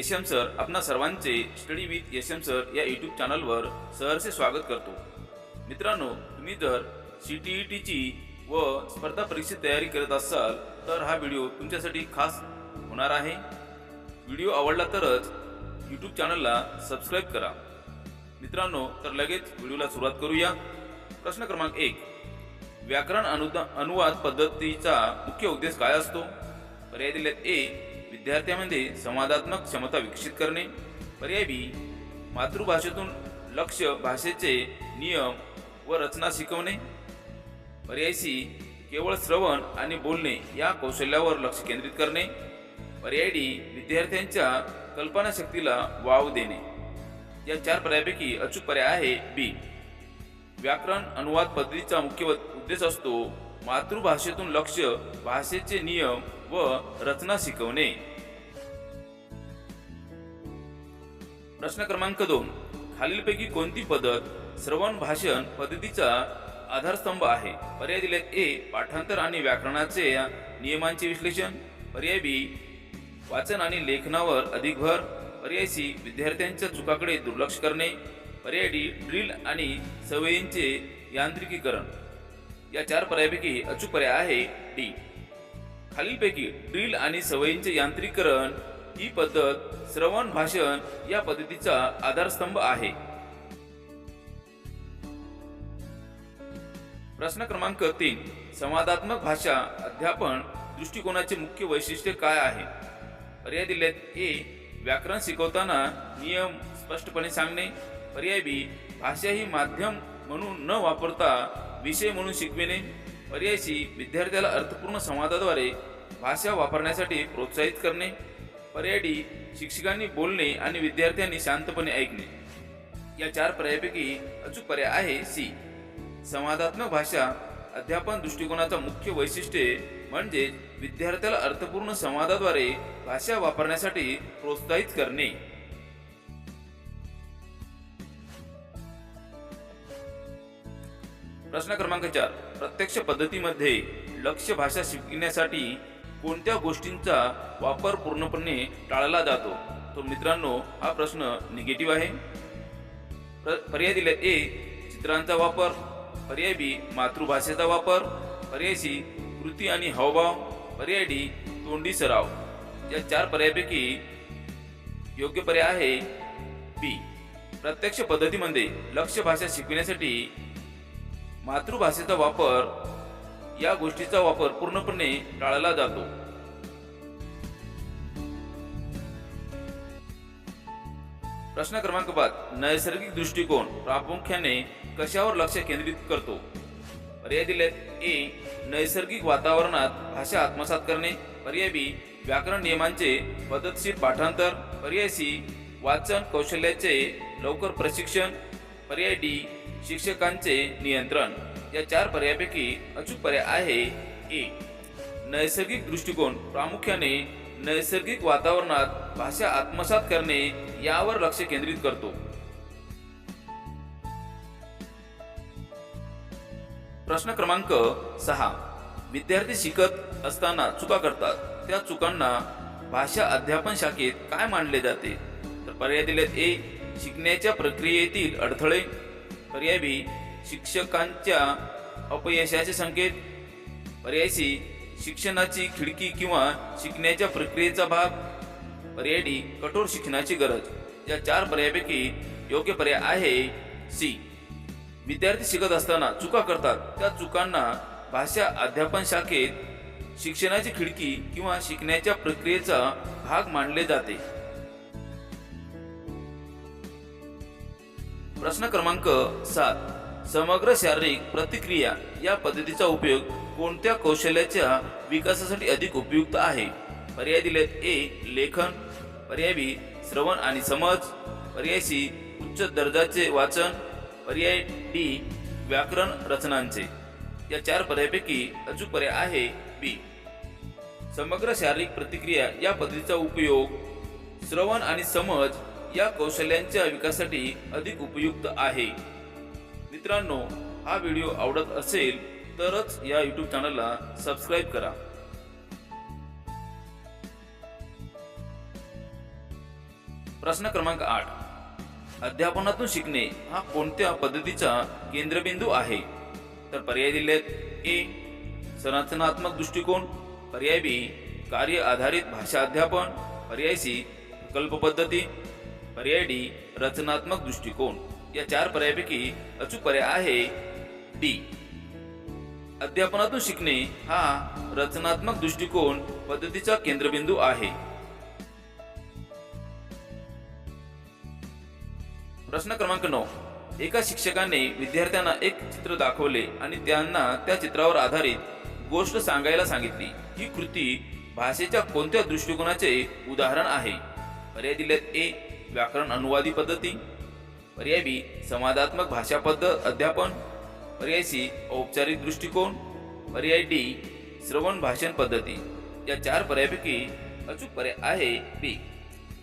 यशम sir आपणा सर्वांचे study with यशम sir या यूट्यूब चॅनलवर सहर्ष स्वागत करतो। मित्रांनो, तुम्ही जर CTETची व स्पर्धा परीक्षा तयारी करत असाल तर हा व्हिडिओ तुमच्यासाठी खास होणार आहे। व्हिडिओ आवडला तरच यूट्यूब चॅनलला सबस्क्राइब करा। मित्रांनो, तर लगेच व्हिडिओला सुरुवात करूया। प्रश्न क्रमांक 1, व्याकरण अनुवाद पद्धतीचा मुख्य उद्देश काय असतो? पर्याय दिलेत: ए, विद्यार्थ्यांमध्ये संवादात्मक क्षमता विकसित करणे। पर्याय बी, मातृभाषेतून लक्ष्य भाषेचे नियम व रचना शिकवणे। पर्याय सी, केवळ श्रवण आणि बोलणे या कौशल्यावर लक्ष केंद्रित करणे। पर्याय डी, विद्यार्थ्यांच्या कल्पनाशक्तीला वाव देणे। या चार पर्यायापैकी अचूक पर्याय आहे बी, व्याकरण अनुवाद पद्धतीचा मुख्य उद्देश असतो मातृभाषेतून लक्ष्य भाषेचे नियम व रचना शिकवणे। प्रश्न क्रमांक 2, खालीलपैकी कोणती पद्धत श्रवण भाषण पद्धतीचा आधारस्तंभ आहे? पर्याय दिलेत: ए, पाठांतर आणि व्याकरणाचे नियमांचे विश्लेषण। पर्याय बी, वाचन आणि लेखनावर अधिक भर। पर्याय सी, विद्यार्थ्यांच्या चुकाकडे दुर्लक्ष करणे। पर्याय डी, ड्रिल आणि सवयींचे यांत्रिकीकरण। या चार पर्यायापैकी अचूक पर्याय आहे डी, खालीलपैकी ड्रिल आणि सवयींचे यांत्रिकीकरण ही पद्धत श्रवण भाषण या पद्धतीचा आधारस्तंभ आहे। प्रश्न क्रमांक 3, संवादात्मक भाषा अध्यापन दृष्टिकोनाचे मुख्य वैशिष्ट्य काय आहे? पर्याय दिलेत: ए, व्याकरण शिकवताना नियम स्पष्टपणे सांगणे। पर्याय बी, भाषा ही माध्यम म्हणून न वापरता विषय म्हणून शिकविणे। पर्याय सी, विद्यार्थ्याला अर्थपूर्ण संवादाद्वारे भाषा वापरण्यासाठी प्रोत्साहित करणे। पर्याय डी, शिक्षकांनी बोलणे आणि विद्यार्थ्यांनी शांतपणे ऐकणे। या चार पर्यायापैकी अचूक पर्याय आहे सी, संवादात्मक भाषा अध्यापन दृष्टिकोनाचा मुख्य वैशिष्ट्य म्हणजे विद्यार्थ्याला अर्थपूर्ण संवादाद्वारे भाषा वापरण्यासाठी प्रोत्साहित करणे। प्रश्न क्रमांक 4, प्रत्यक्ष पद्धतीमध्ये लक्ष्य भाषा शिकण्यासाठी कोणत्या गोष्टींचा वापर पूर्णपणे टाळला जातो? तर मित्रांनो, हा प्रश्न निगेटिव्ह आहे। पर्याय दिलेत: ए, चित्रांचा वापर। पर्याय बी, मातृभाषेचा वापर। पर्याय सी, कृती आणि हावभाव। पर्याय डी, तोंडी सराव। या चार पर्यायापैकी योग्य पर्याय आहे बी, प्रत्यक्ष पद्धतीमध्ये लक्ष्य भाषा शिकविण्यासाठी मातृभाषेचा वापर या गोष्टीचा वापर पूर्णपणे टाळला जातो। प्रश्न क्रमांक 5, नैसर्गिक दृष्टिकोन प्रामुख्याने कशावर लक्ष केंद्रित करतो? पर्याय दिलेत: ए, नैसर्गिक वातावरणात भाषा आत्मसात करणे। पर्याय बी, व्याकरण नियमांचे पद्धतशीर पाठांतर। पर्याय सी, वाचन कौशल्याचे लवकर प्रशिक्षण। पर्याय डी, शिक्षकांचे नियंत्रण। या चार पर्यायापैकी अचूक पर्याय आहे ए, नैसर्गिक दृष्टिकोन प्रामुख्याने नैसर्गिक वातावरणात भाषा आत्मसात करणे यावर लक्ष केंद्रित करतो। प्रश्न क्रमांक 6, विद्यार्थी शिकत असताना चुका करतात, त्या चुकांना भाषा अध्यापन शाखेत काय मानले जाते? तर पर्याय दिलेत: ए, शिकण्याच्या प्रक्रियेतील अडथळे। पर्याय बी, शिक्षकांच्या अपयशाचे संकेत। पर्याय सी, शिक्षणाची खिडकी किंवा शिकण्याच्या प्रक्रियेचा भाग। पर्याय डी, कठोर शिक्षणाची गरज। या चार पर्यायापैकी योग्य पर्याय आहे सी, विद्यार्थी शिकत असताना चुका करतात, त्या चुकांना भाषा अध्यापन शाखेत शिक्षणाची खिडकी किंवा शिकण्याच्या प्रक्रियेचा भाग मानले जाते। प्रश्न क्रमांक 7, समग्र शारीरिक प्रतिक्रिया या पद्धतीचा उपयोग कोणत्या कौशल्याच्या विकासासाठी अधिक उपयुक्त आहे? पर्याय दिलेत: ए, लेखन। पर्याय बी, श्रवण आणि समज। पर्याय सी, उच्च दर्जाचे वाचन। पर्याय डी, व्याकरण रचनांचे। या चार पर्यायापैकी अचूक पर्याय आहे बी, समग्र शारीरिक प्रतिक्रिया या पद्धतीचा उपयोग श्रवण आणि समज या कौशल्यांच्या विकासासाठी अधिक उपयुक्त आहे। मित्रांनो, हा व्हिडिओ आवडत असेल तरच या यूट्यूब चॅनलला सबस्क्राइब करा। प्रश्न क्रमांक 8. अध्यापनातून शिकणे हा कोणत्या पद्धतीचा केंद्रबिंदू आहे? तर पर्याय दिलेत: ए. संरचनात्मक दृष्टिकोन, पर्याय बी. कार्य आधारित भाषा अध्यापन, पर्याय सी. प्रकल्प पद्धती, पर्याय डी. रचनात्मक दृष्टिकोन. या 4 पर्यायापैकी अचूक पर्याय आहे डी. अध्यापनातून शिकणे हा रचनात्मक दृष्टिकोन पद्धतीचा केंद्रबिंदू आहे. प्रश्न क्रमांक 9. एका शिक्षकाने विद्यार्थ्यांना एक चित्र दाखवले आणि त्यांना त्या चित्रावर आधारित गोष्ट सांगायला सांगितली. ही कृती भाषेच्या कोणत्या दृष्टिकोनाचे उदाहरण आहे? पर्याय दिलेत: ए. व्याकरण अनुवादी पद्धती, पर्याय बी. संवादात्मक भाषा पद्धत अध्यापन, पर्याय सी. औपचारिक दृष्टिकोन, पर्याय डी. श्रवण भाषण पद्धती. या 4 पर्यायापैकी अचूक पर्याय आहे बी.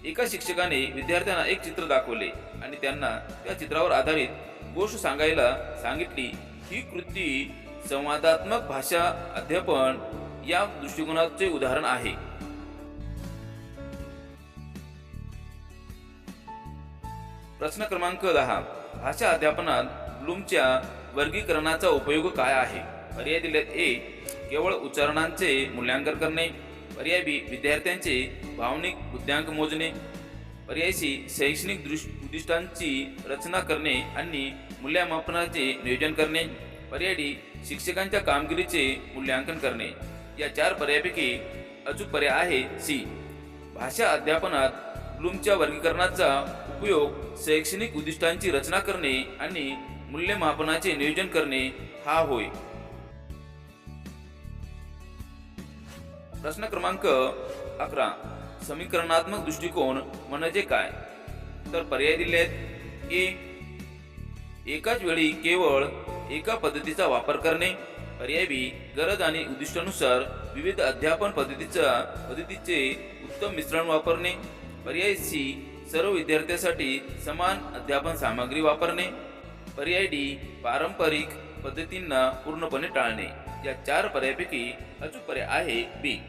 एका शिक्षकाने विद्यार्थ्यांना एक चित्र दाखवले आणि त्यांना त्या चित्रावर आधारित गोष्ट सांगायला सांगितली. ही कृती संवादात्मक भाषा अध्यापन या दृष्टिकोनाचे उदाहरण आहे. प्रश्न क्रमांक 10. भाषा अध्यापनात ब्लूमच्या वर्गीकरणाचा उपयोग काय आहे? पर्याय दिलेत: ए. केवळ उच्चारणांचे मूल्यांकन करणे, पर्याय बी. विद्यार्थ्यांचे भावनिक बुद्ध्यांक मोजणे, पर्याय सी. शैक्षणिक उद्दिष्टांची रचना करणे आणि मूल्यमापनाचे नियोजन करणे, पर्याय डी. शिक्षकांच्या कामगिरीचे मूल्यांकन करणे. या 4 पर्यायापैकी अचूक पर्याय आहे सी. भाषा अध्यापनात ब्लूमच्या वर्गीकरणाचा उपयोग शैक्षणिक उद्दिष्टांची रचना करणे आणि मूल्यमापनाचे नियोजन करणे हा होय. प्रश्न क्रमांक 11. समीकरणात्मक दृष्टिकोन म्हणजे काय? तर पर्याय दिलेत: ए. एकाच वेळी केवळ एका पद्धतीचा वापर करणे, पर्याय बी. गरज आणि उद्दिष्टानुसार विविध अध्यापन पद्धतीचे उत्तम मिश्रण वापरणे, पर्याय सी. सर्व विद्यार्थ्यांसाठी समान अध्यापन सामग्री वापरणे, पर्याय डी. पारंपरिक पद्धतींना पूर्णपणे टाळणे. या 4 पर्यायापैकी अचूक पर्याय आहे बी.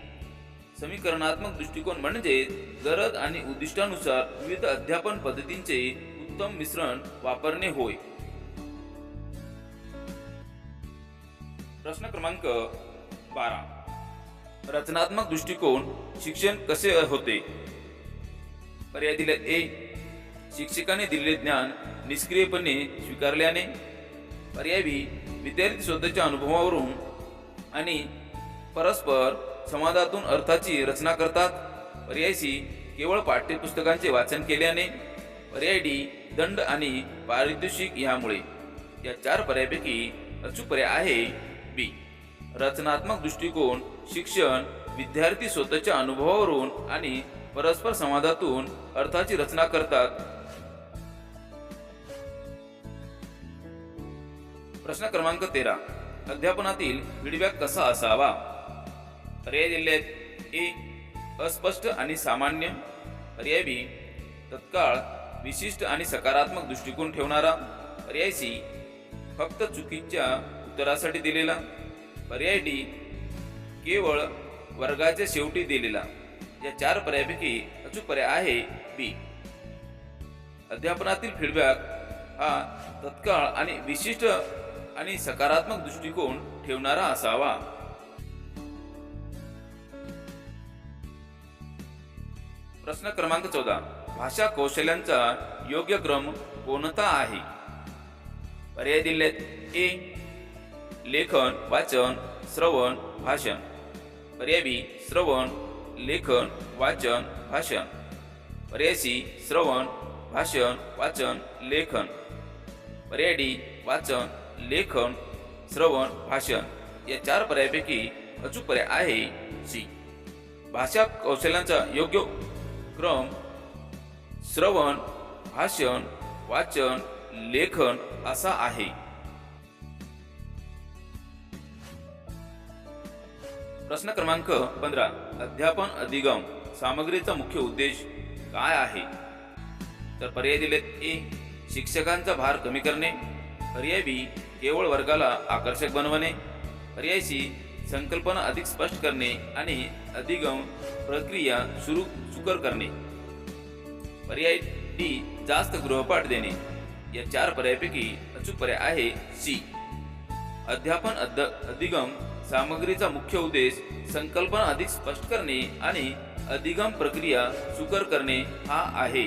समीकरणात्मक दृष्टिकोन म्हणजे गरज आणि उद्दिष्टानुसार विविध अध्यापन पद्धतींचे उत्तम मिश्रण वापरणे होय. प्रश्न क्रमांक 12. रचनात्मक दृष्टिकोन शिक्षण कसे होते? पर्याय दिले: ए. शिक्षकाने दिलेले ज्ञान निष्क्रियपणे स्वीकारल्याने, पर्याय बी. विद्यार्थी स्वतःच्या अनुभवावरून आणि परस्पर संवादातून अर्थाची रचना करतात, पर्याय सी. केवळ पाठ्यपुस्तकांचे वाचन केल्याने, पर्याय डी. दंड आणि पारितोषिक यामुळे. या 4 पर्यायापैकी अचूक पर्याय आहे बी. रचनात्मक दृष्टिकोन शिक्षण विद्यार्थी स्वतःच्या अनुभवावरून आणि परस्पर संवादातून अर्थाची रचना करतात. प्रश्न क्रमांक 13. अध्यापनातील फीडबॅक कसा असावा? पर्याय दिलेत: ए. अस्पष्ट आणि सामान्य, पर्याय बी. तत्काळ विशिष्ट आणि सकारात्मक दृष्टिकोन ठेवणारा, पर्याय सी. फक्त चुकीच्या उत्तरासाठी दिलेला, पर्याय डी. केवळ वर्गाच्या शेवटी दिलेला. या 4 पर्यायापैकी अचूक पर्याय आहे बी. अध्यापनातील फीडबॅक हा तत्काळ आणि विशिष्ट आणि सकारात्मक दृष्टिकोन ठेवणारा असावा. प्रश्न क्रमांक 14. भाषा कौशल्यांचा योग्य क्रम कोणता आहे? पर्याय दिलेत: ए. लेखन, वाचन, श्रवण, भाषण, पर्याय बी. श्रवण, लेखन, वाचन, भाषण, पर्याय सी. श्रवण, भाषण, वाचन, लेखन, पर्याय डी. वाचन, लेखन, श्रवण, भाषण. या 4 पर्यायापैकी अचूक पर्याय आहे सी. भाषा कौशल्यांचा योग्य क्रम श्रवण, भाषण, वाचन, लेखन असा आहे. प्रश्न क्रमांक 15. अध्यापन अधिगम सामग्रीचा मुख्य उद्देश काय आहे? तर पर्याय दिलेत: ए. शिक्षकांचा भार कमी करणे, पर्याय बी. केवळ वर्गाला आकर्षक बनवणे, पर्याय सी. संकल्पना अधिक स्पष्ट करणे आणि अधिगम प्रक्रिया सुकर करणे. पर्याय डी जास्त गृहपाठ देणे. या 4 पर्यायापैकी अचूक पर्याय आहे सी. अध्यापन अधिगम सामग्रीचा मुख्य उद्देश संकल्पना अधिक स्पष्ट करणे आणि अधिगम प्रक्रिया सुकर करणे हा आहे.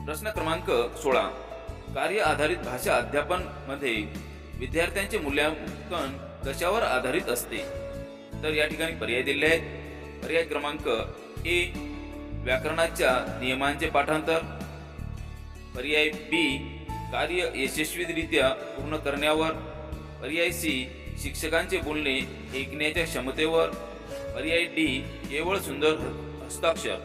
प्रश्न क्रमांक 16. कार्य आधारित भाषा अध्यापन मध्ये विद्यार्थ्यांचे मूल्यांकन कशावर आधारित असते? तर या ठिकाणी पर्याय दिले आहेत. पर्याय क्रमांक ए व्याकरणाच्या नियमांचे पाठांतर. पर्याय बी कार्य यशस्वीरित्या पूर्ण करण्यावर. पर्याय सी शिक्षकांचे बोलणे ऐकण्याच्या क्षमतेवर. पर्याय डी केवळ सुंदर हस्ताक्षर.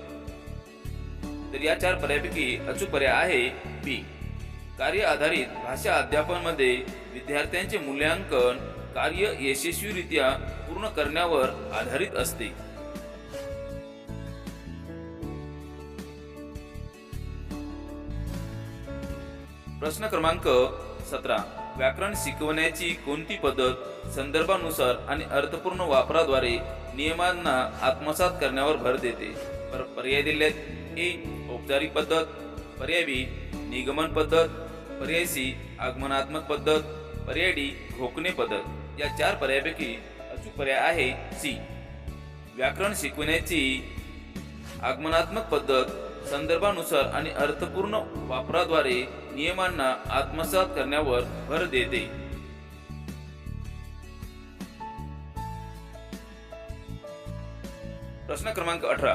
तर या 4 पर्यायापैकी अचूक पर्याय आहे बी. कार्य आधारित भाषा अध्यापन मध्ये विद्यार्थ्यांचे मूल्यांकन कार्य यशस्वीरित्या पूर्ण करण्यावर आधारित असते. प्रश्न क्रमांक 17. व्याकरण शिकवण्याची कोणती पद्धत संदर्भानुसार आणि अर्थपूर्ण वापराद्वारे नियमांना आत्मसात करण्यावर भर देते? पर्याय दिले आहेत. ए औपचारिक पद्धत. पर्याय बी निगमन पद्धत. पर्याय सी आगमनात्मक पद्धत. पर्याय डी घोकणे पद्धत. या 4 पर्यायापैकी अचूक पर्याय आहे सी. व्याकरण शिकवण्याची आगमनात्मक पद्धत संदर्भानुसार आणि अर्थपूर्ण वापराद्वारे नियमांना आत्मसात करण्यावर भर देते. प्रश्न क्रमांक 18.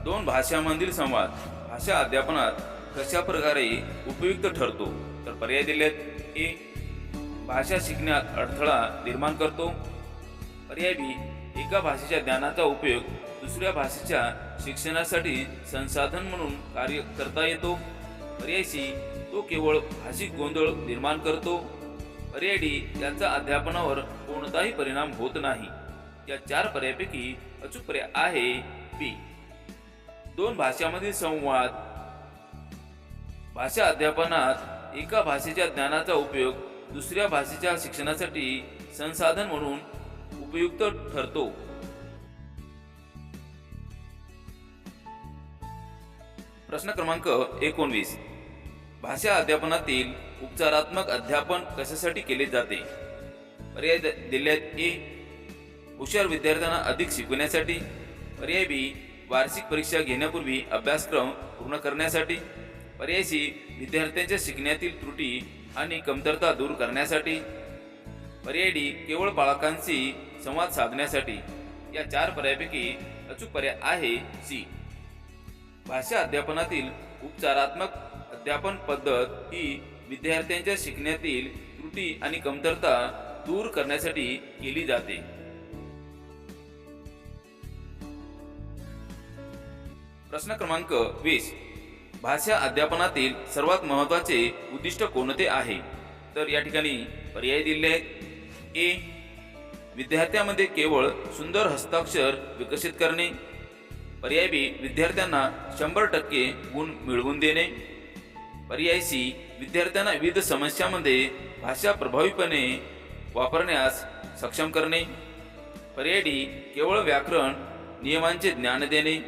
2 भाषांमधील संवाद भाषा अध्यापनात कशा प्रकारे उपयुक्त ठरतो? तर पर्याय दिलेत. ए भाषा शिकण्यात अडथळा निर्माण करतो. पर्याय बी एका भाषेच्या ज्ञानाचा उपयोग दुसऱ्या भाषेच्या शिक्षणासाठी संसाधन म्हणून कार्य करता येतो. पर्याय सी तो केवळ भाषिक गोंधळ निर्माण करतो. पर्याय डी याचा अध्यापनावर कोणताही परिणाम होत नाही. या 4 पर्यायापैकी अचूक पर्याय आहे बी. 2 भाषांमधील संवाद भाषा अध्यापनात एका भाषेच्या ज्ञानाचा उपयोग दुसऱ्या भाषेच्या शिक्षणासाठी संसाधन म्हणून उपयुक्त ठरतो. प्रश्न क्रमांक 19. भाषा अध्यापनातील उपचारात्मक अध्यापन कशासाठी केले जाते? पर्याय दिले आहेत. ए हुशार विद्यार्थ्यांना अधिक शिकवण्यासाठी. पर्याय बी वार्षिक परीक्षा घेण्यापूर्वी अभ्यासक्रम पूर्ण करण्यासाठी. पर्याय सी विद्यार्थ्यांच्या शिकण्यातील त्रुटी आणि कमतरता दूर करण्यासाठी. पर्याय डी केवळ पालकांशी संवाद साधण्यासाठी. या 4 पर्यायापैकी अचूक पर्याय आहे सी. भाषा अध्यापनातील उपचारात्मक अध्यापन पद्धत ही विद्यार्थ्यांच्या शिकण्यातील त्रुटी आणि कमतरता दूर करण्यासाठी केली जाते. प्रश्न क्रमांक 20. भाषा अध्यापनातील सर्वात महत्त्वाचे उद्दिष्ट कोणते आहे? तर या ठिकाणी पर्याय दिले आहेत. ए विद्यार्थ्यांमध्ये केवळ सुंदर हस्ताक्षर विकसित करणे. पर्याय बी विद्यार्थ्यांना 100% गुण मिळवून देणे. पर्याय सी विद्यार्थ्यांना विविध समस्यांमध्ये भाषा प्रभावीपणे वापरण्यास सक्षम करणे. पर्याय डी केवळ व्याकरण नियमांचे ज्ञान देणे.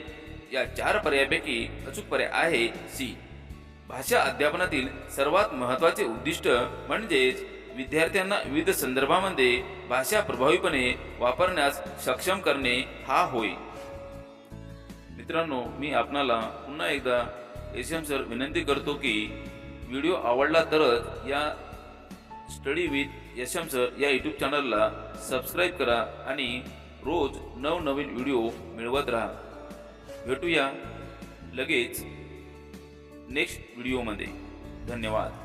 या 4 पर्यायापैकी अचूक पर्याय आहे सी. भाषा अध्यापनातील सर्वात महत्त्वाचे उद्दिष्ट म्हणजेच विद्यार्थ्यांना विविध संदर्भामध्ये भाषा प्रभावीपणे वापरण्यास सक्षम करणे हा होय. मित्रांनो, मी आपणाला पुन्हा एकदा एसएम सर विनंती करतो की व्हिडिओ आवडला तरच या स्टडी विथ एसएम सर या यूट्यूब चॅनलला सबस्क्राईब करा आणि रोज नवनवीन व्हिडिओ मिळवत राहा. भेटूया लगेच नेक्स्ट व्हिडिओमध्ये. धन्यवाद.